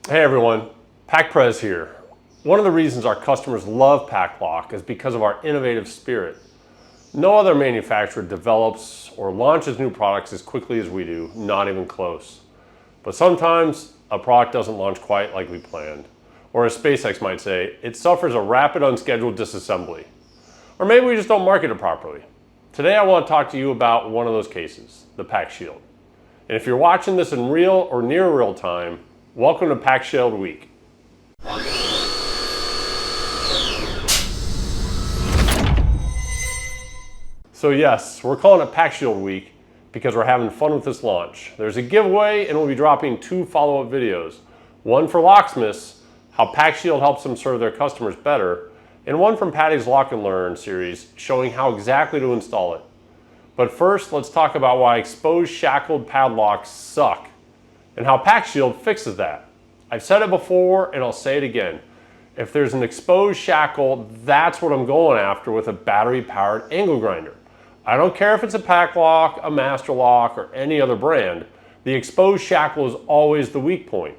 Hey everyone, PAC-PREZ here. One of the reasons our customers love PACLOCK is because of our innovative spirit. No other manufacturer develops or launches new products as quickly as we do, not even close. But sometimes a product doesn't launch quite like we planned. Or as SpaceX might say, it suffers a rapid unscheduled disassembly. Or maybe we just don't market it properly. Today I want to talk to you about one of those cases, the PAC-SHIELD. And if you're watching this in real or near real time, welcome to PAC-SHIELD Week. So yes, we're calling it PAC-SHIELD Week because we're having fun with this launch. There's a giveaway and we'll be dropping 2 follow-up videos. One for locksmiths, how PAC-SHIELD helps them serve their customers better, and one from Patty's Lock and Learn series showing how exactly to install it. But first, let's talk about why exposed shackled padlocks suck and how PAC-SHIELD fixes that. I've said it before and I'll say it again. If there's an exposed shackle, that's what I'm going after with a battery-powered angle grinder. I don't care if it's a PACLOCK, a Master Lock, or any other brand. The exposed shackle is always the weak point.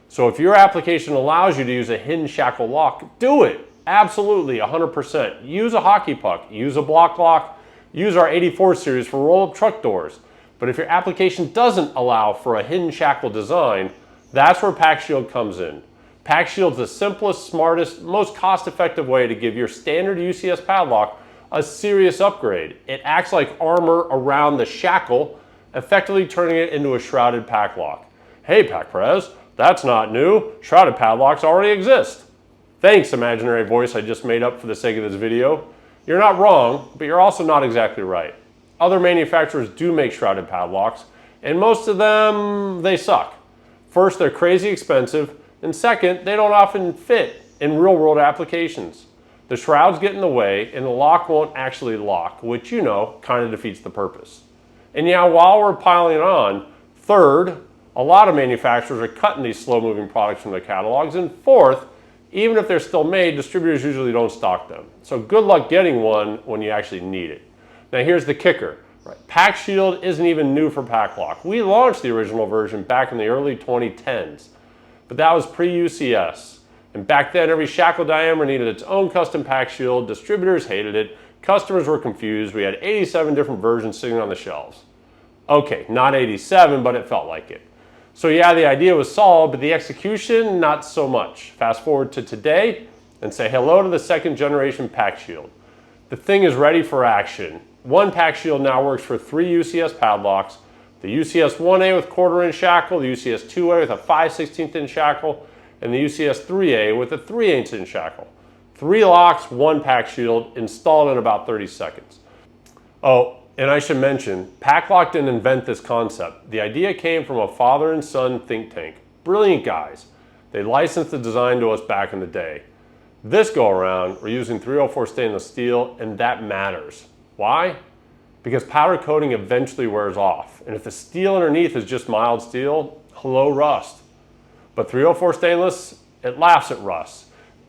So if your application allows you to use a hidden-shackle lock, do it. Absolutely, 100%. Use a hockey puck, use a block lock, use our 84 series for roll-up truck doors. But if your application doesn't allow for a hidden shackle design, that's where PAC-SHIELD comes in. PAC-SHIELD's the simplest, smartest, most cost-effective way to give your standard UCS padlock a serious upgrade. It acts like armor around the shackle, effectively turning it into a shrouded padlock. Hey PAC-PREZ, that's not new. Shrouded padlocks already exist. Thanks, imaginary voice I just made up for the sake of this video. You're not wrong, but you're also not exactly right. Other manufacturers do make shrouded padlocks, and most of them, they suck. First, they're crazy expensive, and second, they don't often fit in real-world applications. The shrouds get in the way, and the lock won't actually lock, which you know kind of defeats the purpose. And yeah, while we're piling on, third, a lot of manufacturers are cutting these slow-moving products from their catalogs, and fourth, even if they're still made, distributors usually don't stock them. So good luck getting one when you actually need it. Now here's the kicker. Right. PAC-SHIELD isn't even new for PACLOCK. We launched the original version back in the early 2010s, but that was pre-UCS. And back then, every shackle diameter needed its own custom PAC-SHIELD. Distributors hated it. Customers were confused. We had 87 different versions sitting on the shelves. Okay, not 87, but it felt like it. So yeah, the idea was solid, but the execution, not so much. Fast forward to today and say hello to the 2nd generation PAC-SHIELD. The thing is ready for action. One PAC-SHIELD now works for 3 UCS padlocks, the UCS 1A with 1/4 inch shackle, the UCS 2A with a 5/16 inch shackle, and the UCS 3A with a 3/8 inch shackle. 3 locks, 1 PAC-SHIELD, installed in about 30 seconds. Oh, and I should mention, PACLOCK didn't invent this concept. The idea came from a father and son think tank. Brilliant guys. They licensed the design to us back in the day. This go around, we're using 304 stainless steel, and that matters. Why? Because powder coating eventually wears off, and if the steel underneath is just mild steel, hello rust. But 304 stainless, it laughs at rust.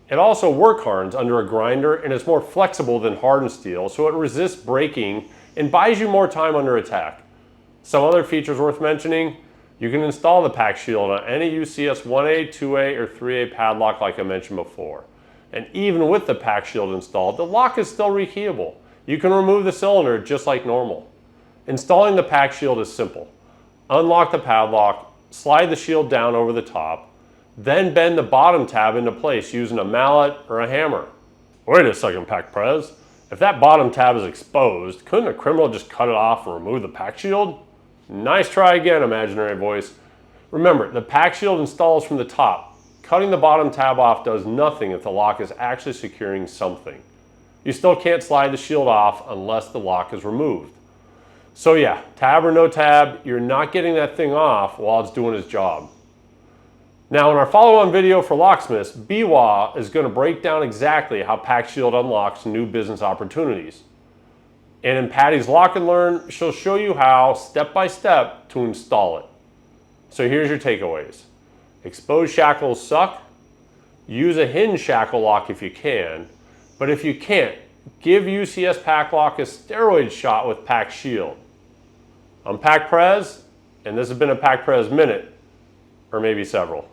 It also work hardens under a grinder and is more flexible than hardened steel, so it resists breaking and buys you more time under attack. Some other features worth mentioning, you can install the PAC-SHIELD on any UCS 1A, 2A, or 3A padlock like I mentioned before. And even with the PAC-SHIELD installed, the lock is still rekeyable. You can remove the cylinder just like normal. Installing the PAC-SHIELD is simple. Unlock the padlock, slide the shield down over the top, then bend the bottom tab into place using a mallet or a hammer. Wait a second, PAC-PREZ. If that bottom tab is exposed, couldn't a criminal just cut it off and remove the PAC-SHIELD? Nice try again, imaginary voice. Remember, the PAC-SHIELD installs from the top. Cutting the bottom tab off does nothing if the lock is actually securing something. You still can't slide the shield off unless the lock is removed. So yeah, tab or no tab, you're not getting that thing off while it's doing its job. Now in our follow-on video for locksmiths, Biwa is going to break down exactly how PAC-SHIELD unlocks new business opportunities. And in Patty's Lock and Learn, she'll show you how, step by step, to install it. So here's your takeaways. Exposed shackles suck. Use a hinge shackle lock if you can. But if you can't, give UCS PACLOCK a steroid shot with PAC-SHIELD. I'm PAC-PREZ, and this has been a PAC-PREZ Minute, or maybe several.